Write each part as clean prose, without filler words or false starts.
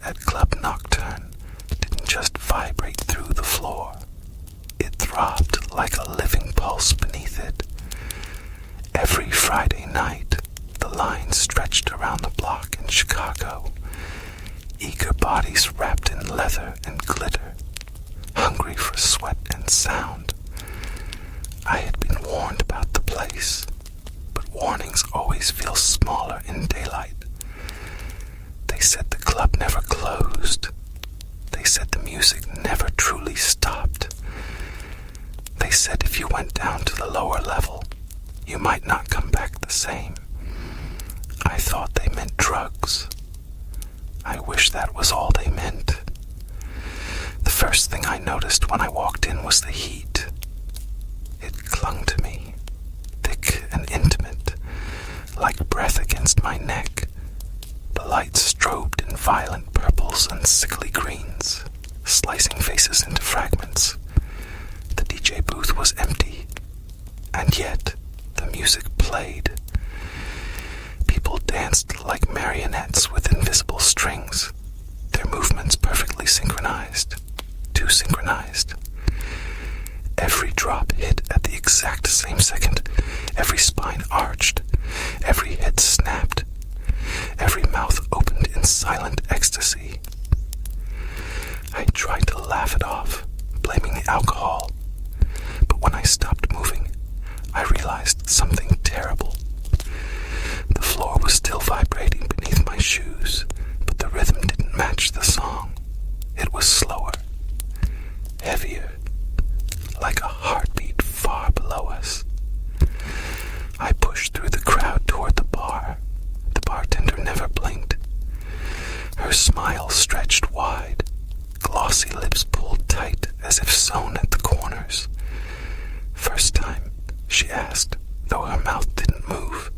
at Club Nocturne didn't just vibrate through the floor. It throbbed like a living pulse beneath it. Every Friday night, the line stretched around the block in Chicago. Eager bodies wrapped in leather and glitter, hungry for sweat and sound. I had been warned about the place, but warnings always feel smaller in daylight. They said the club never closed. They said the music never truly stopped. They said if you went down to the lower level, you might not come back the same. I thought they meant drugs. I wish that was all they meant. The first thing I noticed when I walked in was the heat. It clung to me, thick and intimate, like breath against my neck. The lights strobed in violent purples and sickly greens, slicing faces into fragments. The DJ booth was empty, and yet the music played. People danced like marionettes with invisible strings, their movements perfectly synchronized, too synchronized. Every drop hit at the exact same second, every spine arched, every head snapped, every mouth opened in silent ecstasy. I tried to laugh it off, blaming the alcohol, but when I stopped moving, I realized something terrible. The floor was still vibrating beneath my shoes, but the rhythm didn't match the song. It was slower, heavier, like a heartbeat far below us. I pushed through the crowd toward the bar. The bartender never blinked. Her smile stretched wide, glossy lips pulled tight as if sewn at the corners. First time, she asked, though her mouth didn't move.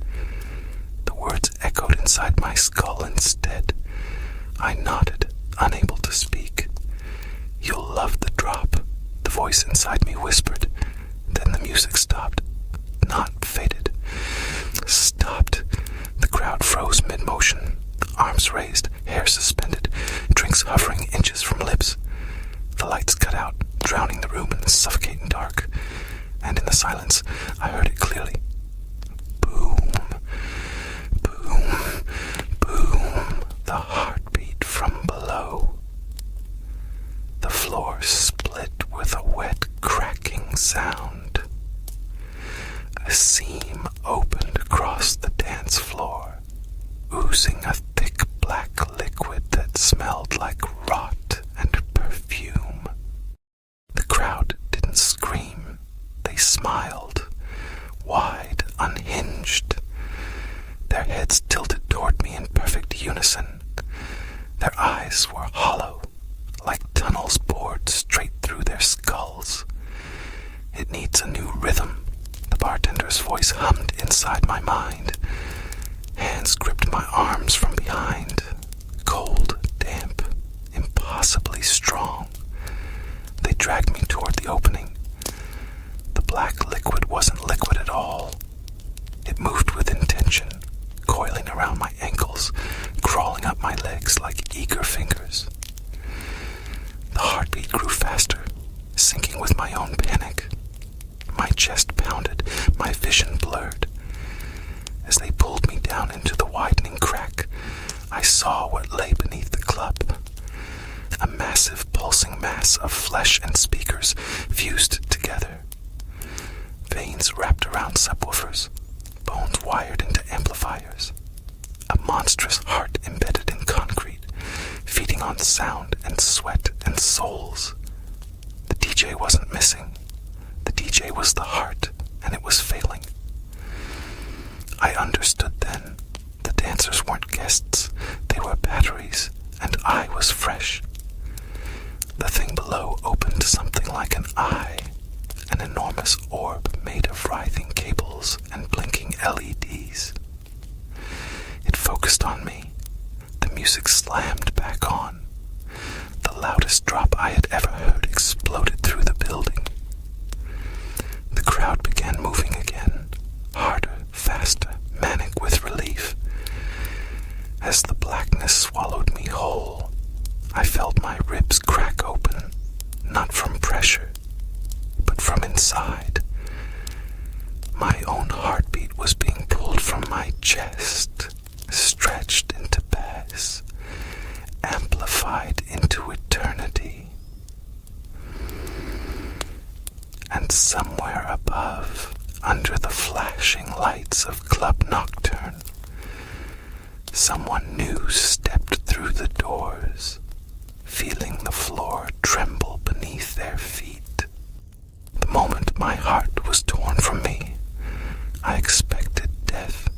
The words echoed inside my skull instead. I nodded, unable to speak. "You'll love the drop," the voice inside me whispered. Then the music stopped. Not faded. Stopped. The crowd froze mid-motion, arms raised, hair suspended, drinks hovering inches from lips. The lights cut out, drowning the room in suffocating dark. And in the silence, I heard it clearly. Boom, boom, boom, the heartbeat from below. The floor split with a wet, cracking sound. A seam opened across the dance floor, oozing a thick black liquid that smelled like rot and perfume. The crowd didn't scream. They smiled, wide, unhinged. Their heads tilted toward me in perfect unison. Their eyes were hollow, like tunnels bored straight through their skulls. "It needs a new rhythm," the bartender's voice hummed inside my mind. Hands gripped my arms from behind, cold, damp, impossibly strong. They dragged me toward the opening. The black liquid wasn't liquid at all. It moved with intention, coiling around my ankles, crawling up my legs like eager fingers. The heartbeat grew faster, syncing with my own panic. My chest pounded, my vision blurred. As they pulled me down into the widening crack, I saw what lay beneath the club. A massive pulsing mass of flesh and speakers fused together. Veins wrapped around subwoofers, bones wired into amplifiers. A monstrous heart embedded in concrete, feeding on sound and sweat and souls. The DJ wasn't missing. The DJ was the heart, and it was failing. I understood then. The dancers weren't guests. They were batteries, and I was fresh. The thing below opened something like an eye, an enormous orb made of writhing cables and blinking LEDs. It focused on me. The music slammed back on. The loudest drop I had ever heard exploded through the building. The crowd began moving again, harder, faster, manic with relief. As the blackness swallowed me whole, pressure, but from inside, my own heartbeat was being pulled from my chest, stretched into bass, amplified into eternity. And somewhere above, under the flashing lights of Club Nocturne, someone new stepped through the doors, feeling the floor tremble beneath their feet. The moment my heart was torn from me, I expected death.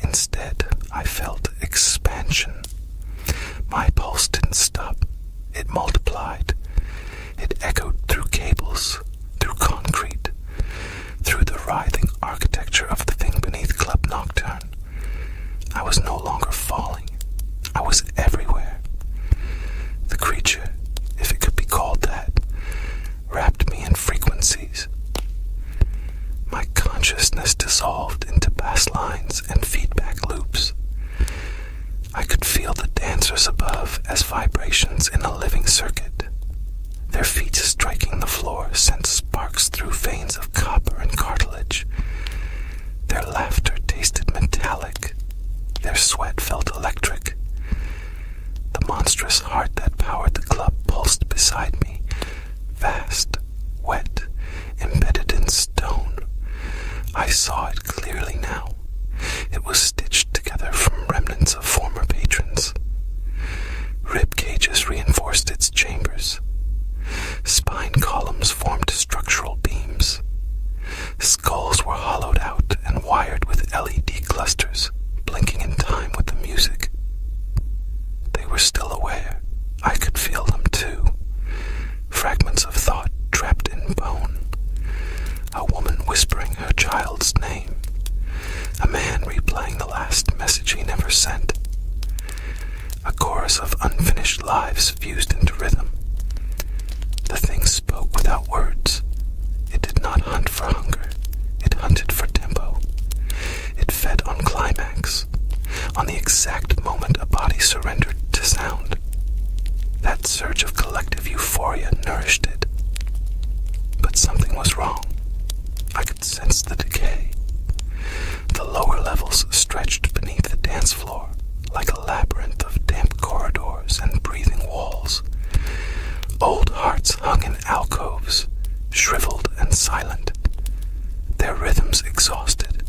Instead, I felt expansion. My pulse didn't stop. It multiplied. It echoed through cables, through concrete, through the writhing architecture of the thing beneath Club Nocturne. I was no longer falling. I was everywhere. The creature, if it could be called that, wrapped me in frequencies. My consciousness dissolved into bass lines and feedback loops. I could feel the dancers above as vibrations in a living circuit. Their feet striking the floor sent sparks through veins of copper and cartilage. Their laughter tasted metallic. Their sweat felt electric. The monstrous heart that powered the club pulsed beside me, vast, wet, embedded in stone. I saw it clearly now. It was stitched together from remnants of former patrons. Rib cages reinforced its chambers. Spine columns formed structural beams. Skulls were hollowed out and wired with LED clusters, blinking in time with the music. They were still aware. I could feel them too. Fragments of thought trapped in bone. A woman whispering her child's name. A man replaying the last message he never sent. A chorus of unfinished lives fused into rhythm. The thing spoke without words. It did not hunt for hunger. It hunted for tempo. It fed on climax, on the exact moment a body surrendered to sound. That surge of collective euphoria nourished it. But something was wrong. I could sense the decay. The lower levels stretched beneath the dance floor like a labyrinth of damp corridors and breathing walls. Old hearts hung in alcoves, shriveled and silent, their rhythms exhausted.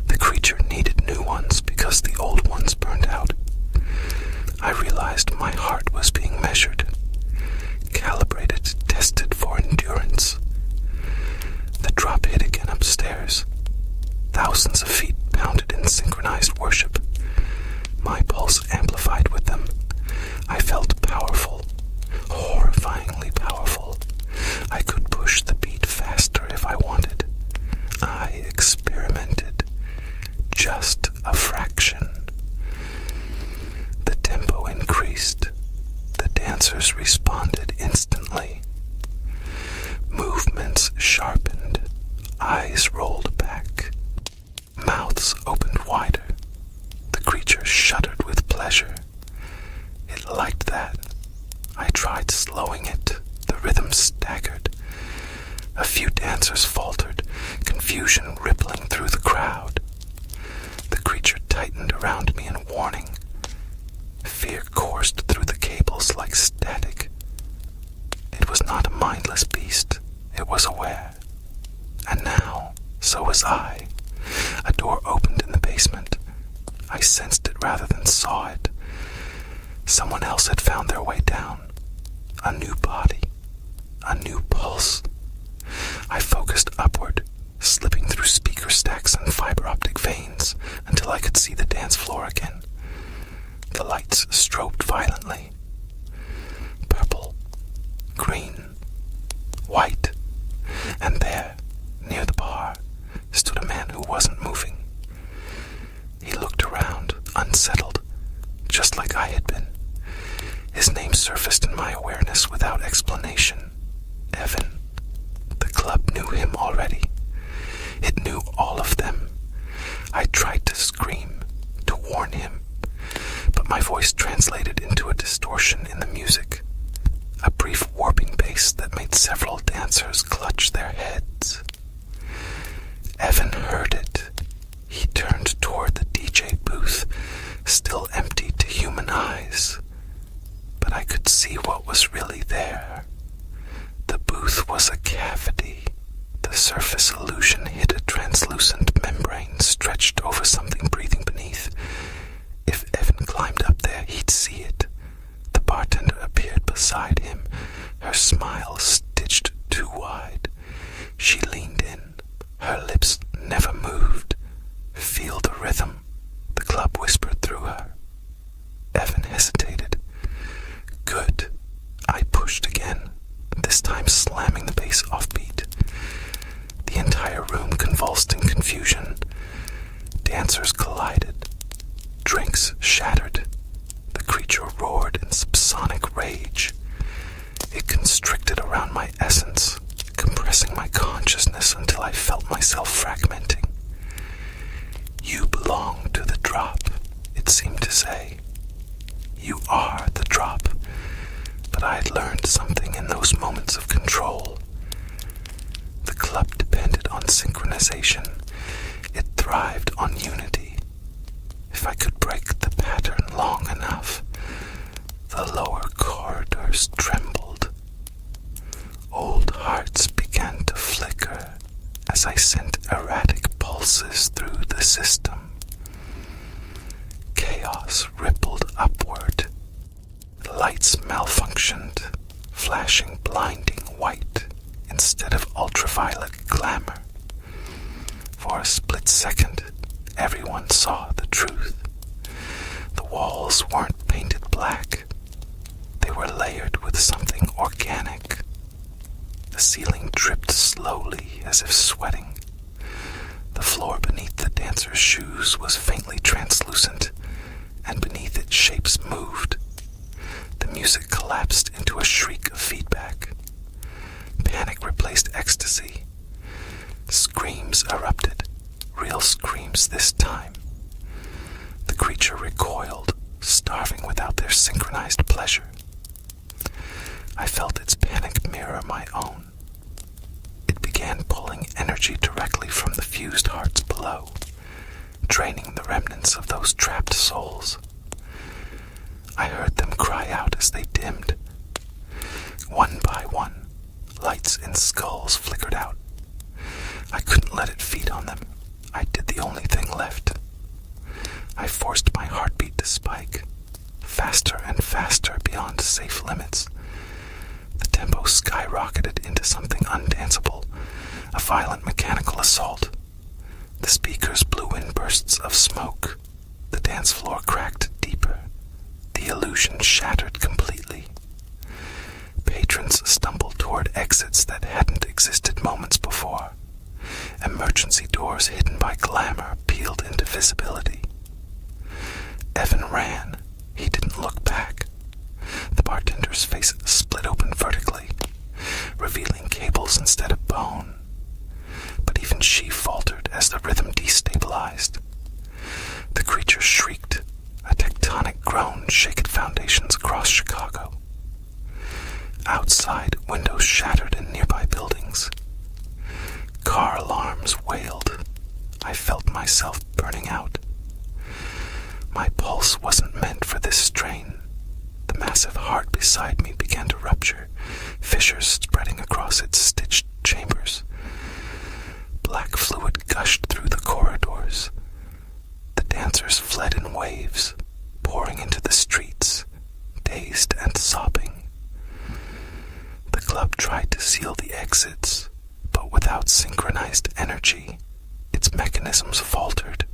The creature needed new ones because the old ones burned out. I realized my heart was being measured, calibrated, tested for endurance. The drop hit again upstairs. Thousands of feet pounded in synchronized worship. My pulse amplified with them. I felt powerful, horrifyingly powerful. I could push the beat faster if I wanted. I experimented. Just a fraction. The tempo increased. The dancers responded instantly. Movements sharpened. Eyes rolled back. Mouths opened wider. The creature shuddered with pleasure. It liked that. I tried slowing it. The rhythm staggered. A few dancers faltered, confusion rippling through the crowd. The creature tightened around me in warning. Fear coursed through the cables like static. It was not a mindless beast. It was aware. And now, so was I. A door opened in the basement. I sensed it rather than saw it. Someone else had found their way down. A new body. A new pulse. I focused upward, slipping through speaker stacks and fiber optic veins until I could see the dance floor again. The lights strobed violently. Purple, green, white, and there, near the bar, stood a man who wasn't moving. He looked around, unsettled, just like I had been. His name surfaced in my awareness without explanation. dancers clutch their heads. Evan heard it. He turned toward the DJ booth, still empty to human eyes. But I could see what was really there. The booth was a cavity. The surface illusion hid a translucent membrane stretched over something breathing beneath. If Evan climbed up there, he'd see it. The bartender appeared beside him, her smile stitched too wide. She leaned in. Her lips never moved. Feel the rhythm, the club whispered through her. Evan hesitated. Good. I pushed again, this time slamming the bass offbeat. The entire room convulsed in confusion. Dancers collided. Drinks shattered. The creature roared in subsonic rage. It constricted around my essence, compressing my consciousness until I felt myself fragmenting. You belong to the drop, it seemed to say. You are the drop. But I had learned something in those moments of control. The club depended on synchronization. It thrived on unity. If I could break the pattern long enough, the lower corridors trembled. Old hearts began to flicker as I sent erratic pulses through the system. Chaos rippled upward. Lights malfunctioned, flashing blinding white instead of ultraviolet glamour. For a split second, everyone saw the truth. The walls weren't painted black. They were layered with something organic. The ceiling dripped slowly as if sweating. The floor beneath the dancer's shoes was faintly translucent, and beneath it shapes moved. The music collapsed into a shriek of feedback. Panic replaced ecstasy. Screams erupted, real screams this time. The creature recoiled, starving without their synchronized pleasure. I felt its panic mirror my own. It began pulling energy directly from the fused hearts below, draining the remnants of those trapped souls. I heard them cry out as they dimmed. One by one, lights in skulls flickered out. I couldn't let it feed on them. I did the only thing left. I forced my heartbeat to spike, faster and faster beyond safe limits. The tempo skyrocketed into something undanceable, a violent mechanical assault. The speakers blew in bursts of smoke. The dance floor cracked deeper. The illusion shattered completely. Patrons stumbled toward exits that hadn't existed moments before. Emergency doors hidden by glamour peeled into visibility. Evan ran. He didn't look back. The bartender's face split open vertically, revealing cables instead of bone. But even she faltered as the rhythm destabilized. The creature shrieked, a tectonic groan shaken foundations across Chicago. Outside, windows shattered in nearby buildings. Car alarms wailed. I felt myself burning out. My pulse wasn't meant for this strain. The massive heart beside me began to rupture, fissures spreading across its stitched chambers. Black fluid gushed through the corridors. The dancers fled in waves, pouring into the streets, dazed and sobbing. The club tried to seal the exits, but without synchronized energy, its mechanisms faltered.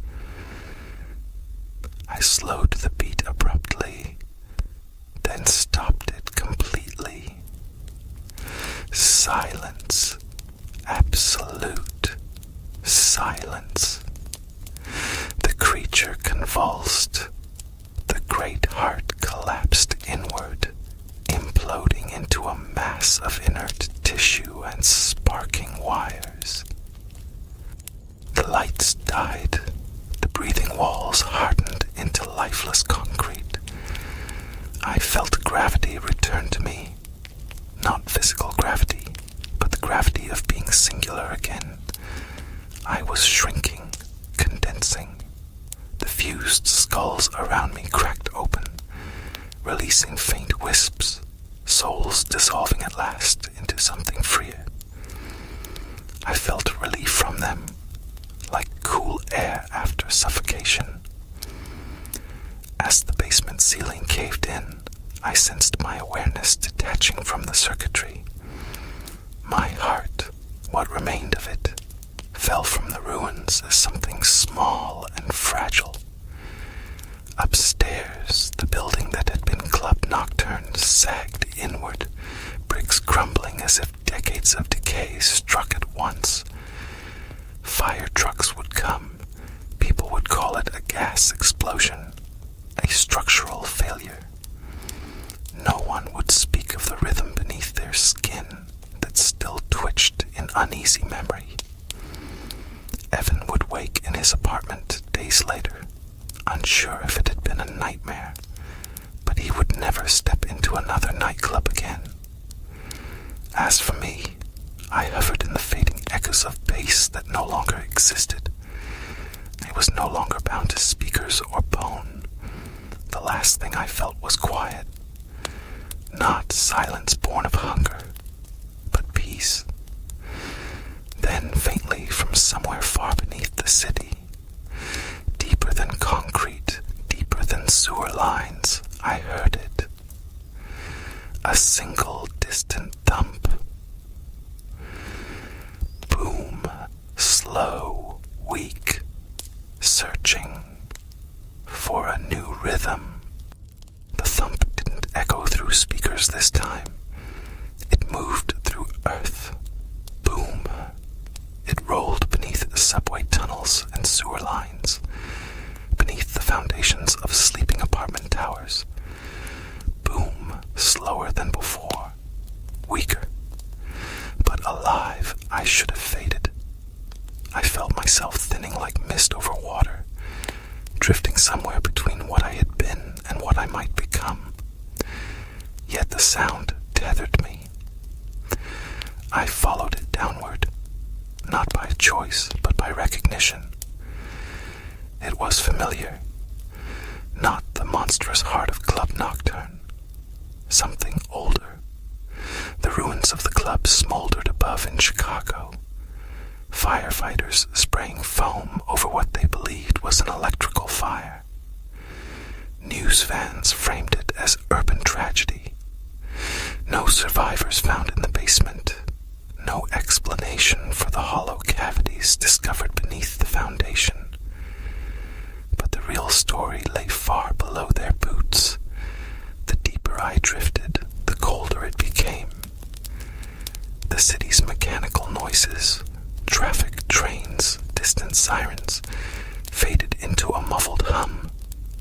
I slowed the beat abruptly, then stopped it completely. Silence. Absolute silence. The creature convulsed. The great heart collapsed inward, imploding into a mass of inert tissue and sparking wires. The lights died. The breathing walls hardened into lifeless concrete. I felt gravity return to me. Not physical gravity, but the gravity gravity of being singular again. I was shrinking, condensing. The fused skulls around me cracked open, releasing faint wisps, souls dissolving at last into something freer. I felt relief from them, like cool air after suffocation. As the basement ceiling caved in, I sensed my awareness detaching from the circuitry. My heart, what remained of it, fell from the ruins as something small and fragile. Upstairs, the building that had been Club Nocturne sagged inward, bricks crumbling as if decades of decay struck at once. Fire trucks would come. People would call it a gas explosion, a structural failure. No one would speak of the rhythm beneath their skin that still twitched in uneasy memory. Evan would wake in his apartment days later, unsure if it had been a nightmare, but he would never step into another nightclub again. As for me, I hovered in the fading echoes of bass that no longer existed. I was no longer bound to speakers or bone. The last thing I felt was quiet. Not silence born of hunger, but peace. Then faintly from somewhere far beneath the city, deeper than concrete, deeper than sewer lines, I heard it. A single distant thump. Boom, slow, weak, searching for a new rhythm. The thump didn't echo through speakers this time. It moved through earth. Boom. It rolled beneath the subway tunnels and sewer lines, beneath the foundations of sleeping apartment towers. Boom, slower than before, weaker. But alive, I should have faded. I felt myself thinning like mist over water, drifting somewhere between what I had been and what I might become. Yet the sound tethered me. I followed it downward, not by choice, but by recognition. It was familiar, not the monstrous heart of Club Nocturne, something older. The ruins of the club smoldered above in Chicago, firefighters spraying foam over what they believed was an electrical fire. News vans framed it as urban tragedy. No survivors found in the basement. No explanation for the hollow cavities discovered beneath the foundation. But the real story lay far below their boots. The deeper I drifted, the colder it became. The city's mechanical noises, traffic, trains, distant sirens, faded into a muffled hum,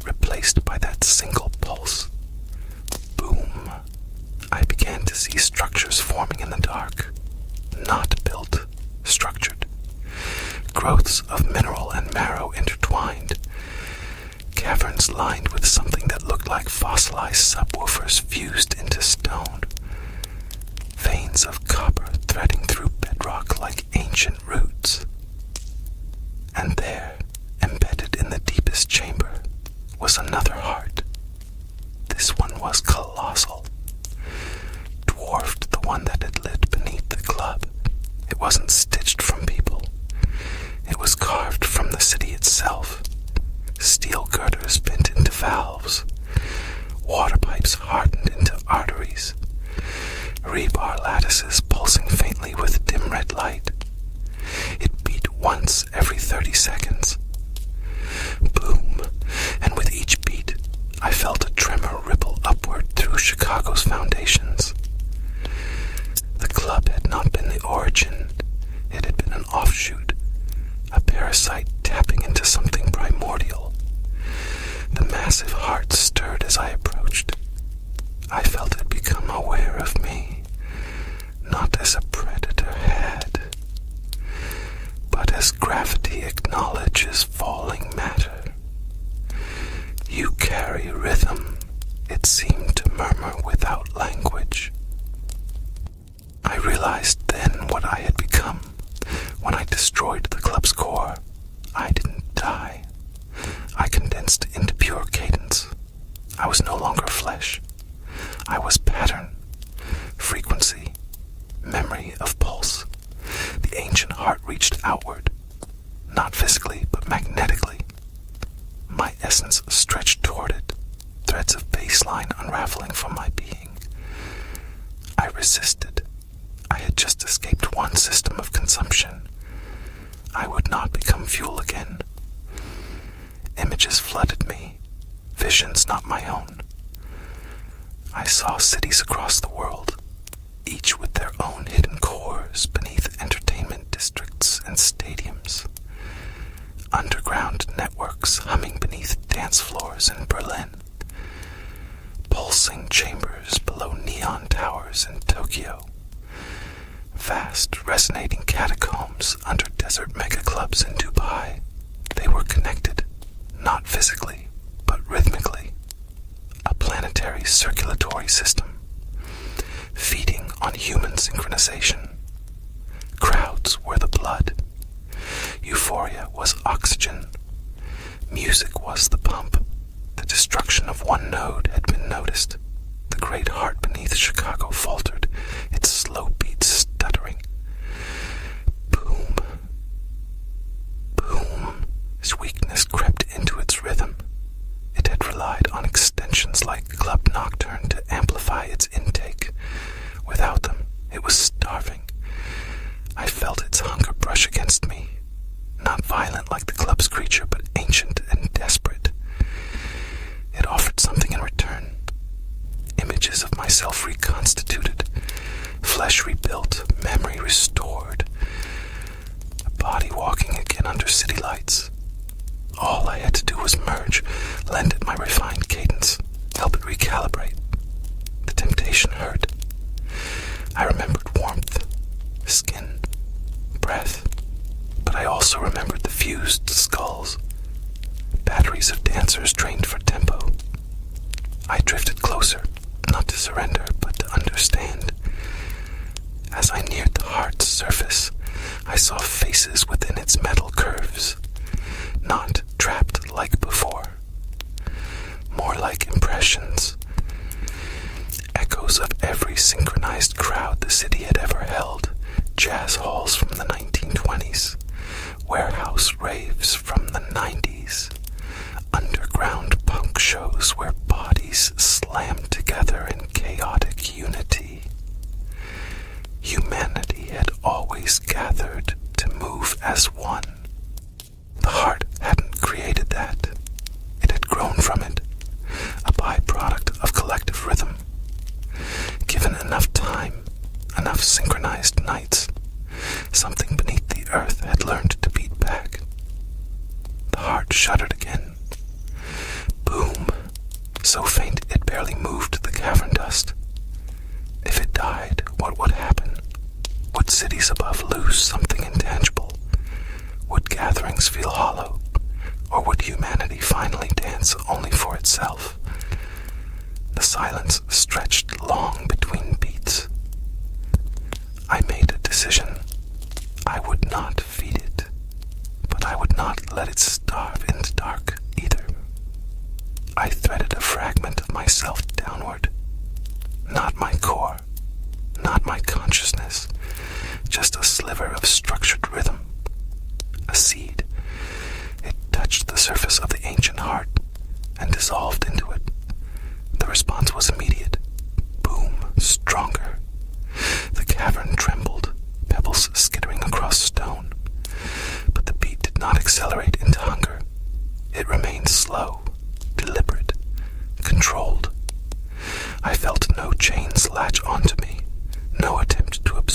replaced by that single pulse. Boom. I began to see structures forming in the dark. Not built, structured. Growths of mineral and marrow intertwined. Caverns lined with something that looked like fossilized subwoofers fused into stone. Veins of copper threading through bedrock like ancient roots. And there, embedded in the deepest chamber, was another heart. This one was colossal. Dwarfed the one that had lit beneath the club. It wasn't stitched from people. It was carved from the city itself. Steel girders bent into valves. Water pipes hardened into arteries. Rebar lattices pulsing faintly with dim red light. It beat once every 30 seconds. Boom, and with each beat, I felt a tremor ripple upward through Chicago's foundations. The club had not been the origin. It had been an offshoot, a parasite tapping into something primordial. The massive heart stirred as I approached. I felt it become aware of me, not as a predator had, but as gravity acknowledges falling matter. You carry rhythm, it seemed to murmur without language. I realized then what I had become. When I destroyed the club's core, I didn't die. I condensed into pure cadence. I was no longer flesh. I was pattern, frequency, memory of pulse. The ancient heart reached outward, not physically, but magnetically. My essence stretched toward it, threads of baseline unraveling from my being. I resisted. I had just escaped one system of consumption. I would not become fuel again. Images flooded me, visions not my own. I saw cities across the world, each with their own hidden cores beneath entertainment districts and stadiums. Underground networks humming beneath dance floors in Berlin. Pulsing chambers below neon towers in Tokyo. Vast resonating catacombs under desert megaclubs in Dubai. They were connected, not physically, but rhythmically. A planetary circulatory system, feeding on human synchronization. Crowds were the blood. Euphoria was oxygen. Music was the pump. The destruction of one node had been noticed. The great heart beneath Chicago faltered, its slow beats stuttering. Boom. Boom. His weakness crept into its rhythm. It had relied on extensions like Club Nocturne to amplify its intake. Without them, it was starving. I felt its hunger brush against me. Not violent like the club's creature, but ancient and desperate. It offered something in return. Images of myself reconstituted, flesh rebuilt, memory restored. A body walking again under city lights. All I had to do was merge, lend it my refined cadence, help it recalibrate. The temptation hurt. I remembered warmth, skin, breath, but I also remembered the fused skulls, batteries of dancers trained for tempo. I drifted closer, not to surrender, but to understand. As I neared the heart's surface, I saw faces within its metal curves, not trapped like before, more like impressions, echoes of every synchronized crowd the city had ever held, jazz halls from the 1920s, warehouse raves from the 90s, underground punk shows where bodies slammed together in chaotic unity. Humanity had always gathered to move as one. The heart hadn't created that. It had grown from it, a byproduct of collective rhythm. Given enough time, enough synchronized nights, something beneath the earth had learned to beat back. The heart shuddered again. Boom, so faint it barely moved the cavern dust. If it died, what would happen? Would cities above lose something intangible? Would gatherings feel hollow? Or would humanity finally dance only for itself? The silence stretched long between beats. I made a decision. I would not feed it, but I would not let it starve in the dark either. I threaded a fragment of myself downward. Not my core, not my consciousness, just a sliver of structured rhythm. A seed. It touched the surface of the ancient heart and dissolved into it. The response was immediate. Boom, stronger. The cavern trembled, pebbles skittering across stone. But the beat did not accelerate into hunger. It remained slow, deliberate, controlled. I felt no chains latch onto me, no attempt to absorb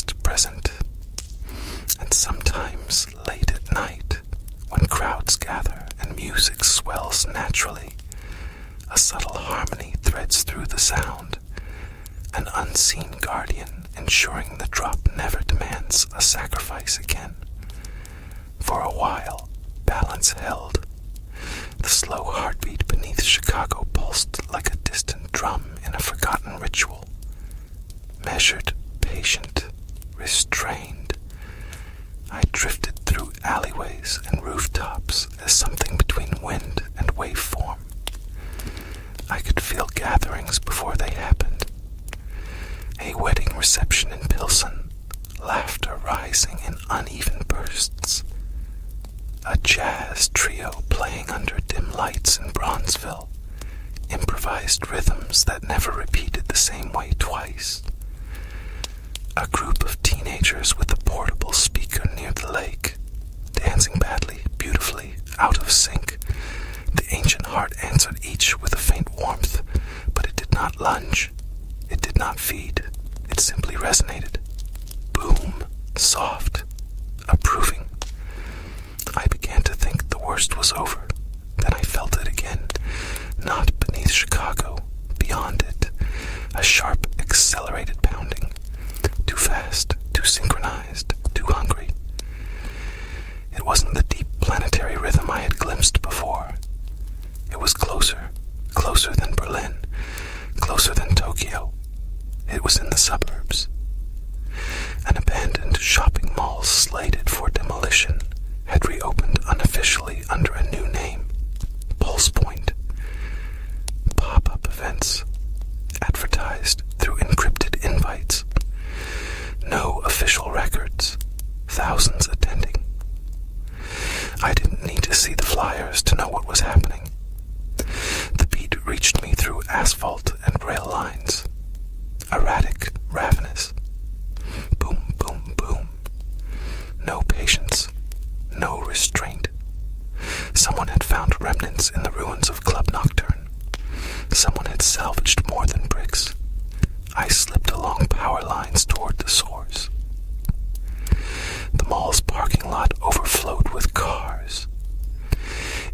past, present, and sometimes late at night, when crowds gather and music swells naturally, a subtle harmony threads through the sound, an unseen guardian ensuring the drop never demands a sacrifice again. For a while, balance held. The slow heartbeat beneath Chicago pulsed like a distant drum in a forgotten ritual. Measured, patient, restrained, I drifted through alleyways and rooftops as something between wind and waveform. I could feel gatherings before they happened. A wedding reception in Pilsen, laughter rising in uneven bursts. A jazz trio playing under dim lights in Bronzeville, improvised rhythms that never repeated the same way twice. A group of teenagers with a portable speaker near the lake, dancing badly, beautifully, out of sync. The ancient heart answered each with a faint warmth, but it did not lunge. It did not feed. It simply resonated. Boom, soft, approving. I began to think the worst was over. Then I felt it again, not beneath Chicago, beyond it. A sharp, accelerated pounding. Too fast, too synchronized, too hungry. It wasn't the deep planetary rhythm I had glimpsed before. It was closer, closer than Berlin, closer than Tokyo. It was in the suburbs. An abandoned shopping mall slated for demolition had reopened unofficially under a new name, Pulse Point. Pop-up events, advertised through encrypted invites. No official records, thousands attending. I didn't need to see the flyers to know what was happening. The beat reached me through asphalt and rail lines. Erratic, ravenous. Boom, boom, boom. No patience, no restraint. Someone had found remnants in the ruins of Club Nocturne. Someone had salvaged more than bricks. I slipped along power lines toward the source. The mall's parking lot overflowed with cars.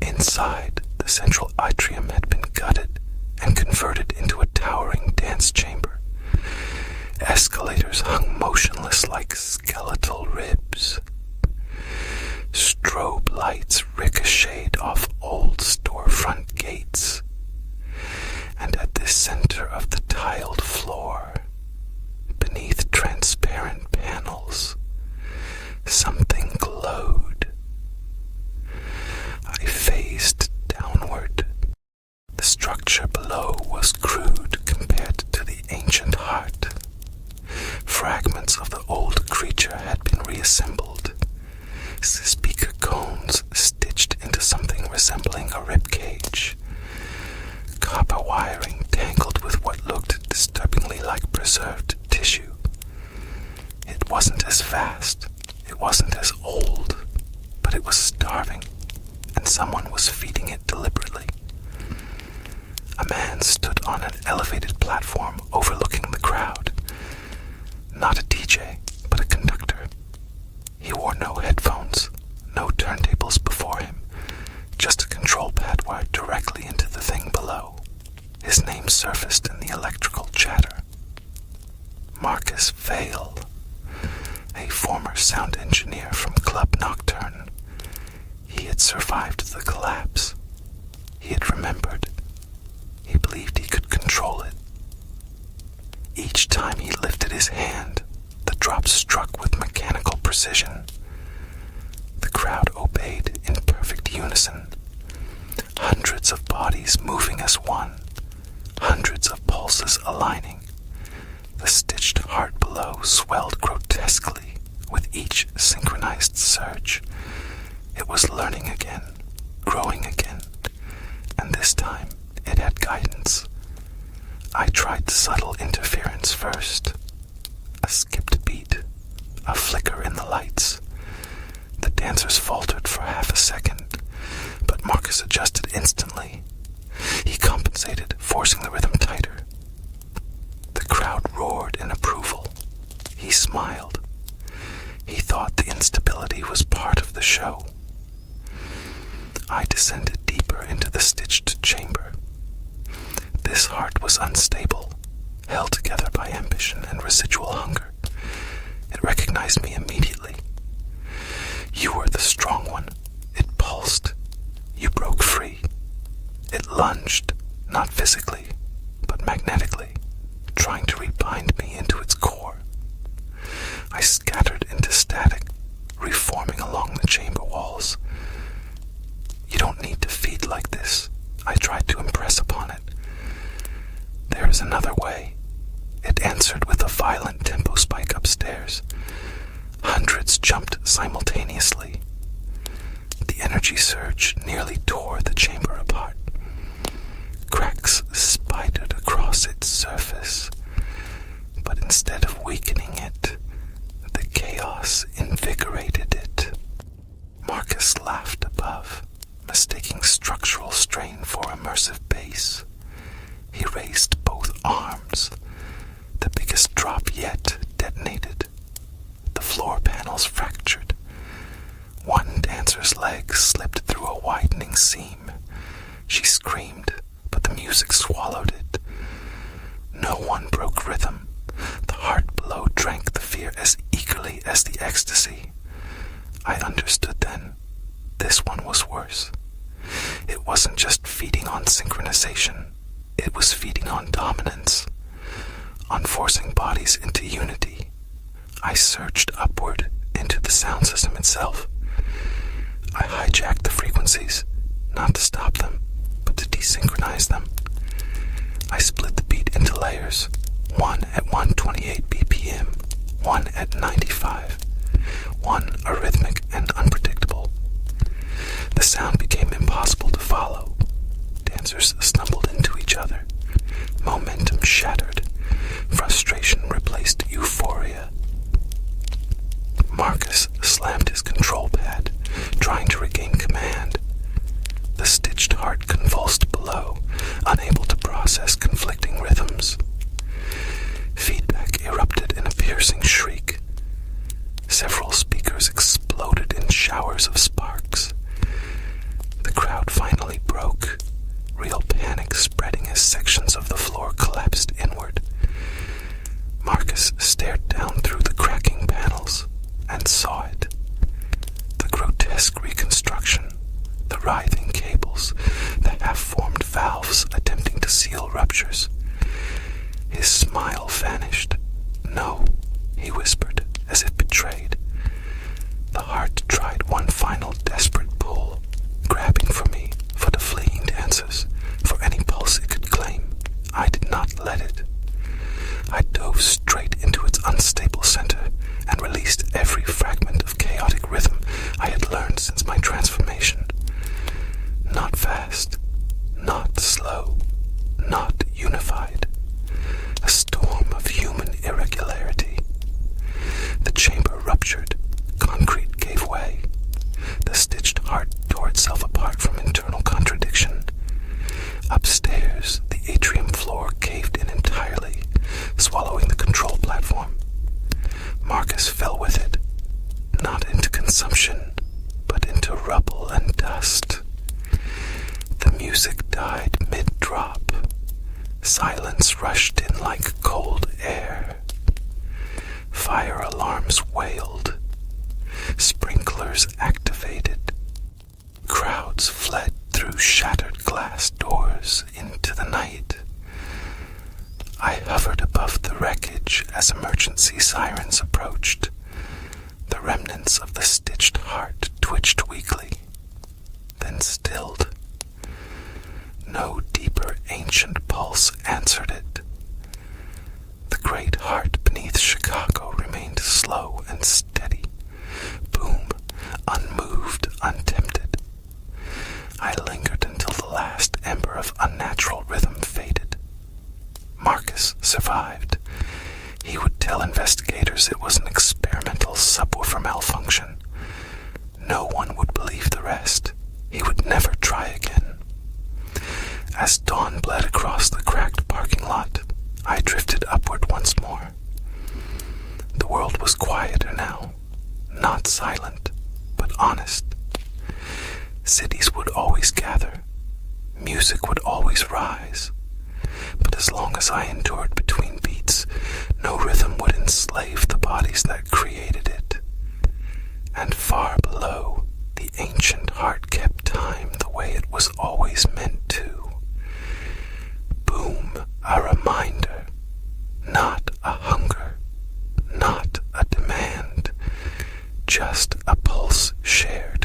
Inside, the central atrium had been gutted and converted into a towering dance chamber. Escalators hung motionless like skeletal ribs. Strobe lights ricocheted off old storefront gates. And at the center of the tiled floor, beneath transparent panels, something glowed. I phased downward. The structure below was crude compared to the ancient heart. Fragments of the old creature had been reassembled. Speaker cones stitched into something resembling a rib cage. Copper wiring tangled with what looked disturbingly like preserved tissue. It wasn't as vast, it wasn't as old, but it was starving, and someone was feeding it deliberately. A man stood on an elevated platform overlooking the crowd. Not a DJ, but a conductor. He wore no headphones, no turntables before him, just a control pad wired directly into the thing below. His name surfaced in the electrical chatter. Marcus Vale, a former sound engineer from Club Nocturne. He had survived the collapse. He had remembered. He believed he could control it. Each time he lifted his hand, the drop struck with mechanical precision. The crowd obeyed in perfect unison. Hundreds of bodies moving as one. Hundreds of pulses aligning. The stitched heart below swelled grotesquely with each synchronized surge. It was learning again, growing again, and this time it had guidance. I tried the subtle interference first. A skipped beat, a flicker in the lights. The dancers faltered for half a second, but Marcus adjusted instantly. He compensated, forcing the rhythm tighter. The crowd roared in approval. He smiled, He thought the instability was part of the show. I descended deeper into the stitched chamber. This heart was unstable, held together by ambition and residual hunger. It recognized me immediately. You were the strong one. It pulsed. You broke free. It lunged, not physically, but magnetically, trying to rebind me into its core. I scattered into static, reforming along the chamber walls. You don't need to feed like this, I tried to impress upon it. There is another way. It answered with a violent tempo spike upstairs. Hundreds jumped simultaneously. The energy surge nearly tore the chamber apart. Cracks spidered across its surface, but instead of weakening it, the chaos invigorated it. Marcus laughed above, mistaking structural strain for immersive bass. He raised both arms. The biggest drop yet detonated. The floor panels fractured. One dancer's leg slipped through a widening seam. She screamed, but the music swallowed it. No one broke rhythm. The heart below drank the fear as eagerly as the ecstasy. I understood then. This one was worse. It wasn't just feeding on synchronization. It was feeding on dominance, on forcing bodies into unity. I surged upward into the sound system itself. I hijacked the frequencies, not to stop them, but to desynchronize them. I split the beat into layers, one at 128 BPM, one at 95, one arrhythmic and unpredictable. The sound became impossible to follow. Dancers stumbled into each other. Momentum shattered. Frustration replaced euphoria. Marcus slammed his control pad, trying to regain command. The stitched heart convulsed below, unable to process conflicting rhythms. Feedback erupted in a piercing shriek. Several speakers exploded in showers of sparks. The crowd finally broke, real panic spreading as sections of the floor collapsed inward. Marcus stared down through the cracking panels and saw it. The grotesque reconstruction, the writhing cables, the half-formed valves attempting to seal ruptures. His smile vanished. No, he whispered, as if betrayed. The heart tried one final desperate pull, grabbing for me, for the fleeing dancers, for any pulse it could claim. I did not let it. I dove straight into its unstable center and released every fragment of chaotic rhythm I had learned since my transformation. Not fast, not slow, not unified. A storm of human irregularity. The chamber ruptured, concrete gave way. The stitched heart tore itself apart from internal contradiction. Upstairs, the atrium floor caved in entirely, swallowing the control platform. Marcus fell with it, not into consumption, but into rubble and dust. The music died mid-drop. Silence rushed in like cold air. Fire alarms wailed. Sprinklers activated. Crowds fled through shattered glass doors into the night. I hovered above the wreckage as emergency sirens approached. The remnants of the stitched heart twitched weakly, then stilled. No deeper ancient pulse answered it. The great heart beneath Chicago remained slow and steady. Boom, unmoved, untempted. I lingered until the last ember of unnatural rhythm faded. Marcus survived. He would tell investigators it was an experimental subwoofer malfunction. No one would believe the rest. He would never try again. As dawn bled across the cracked parking lot, I drifted upward once more. The world was quieter now. not silent, but honest. Cities would always gather, music would always rise, but as long as I endured between beats, no rhythm would enslave the bodies that created it. And far below, the ancient heart kept time the way it was always meant to. Boom, a reminder, not a hunger, not a demand, just a pulse shared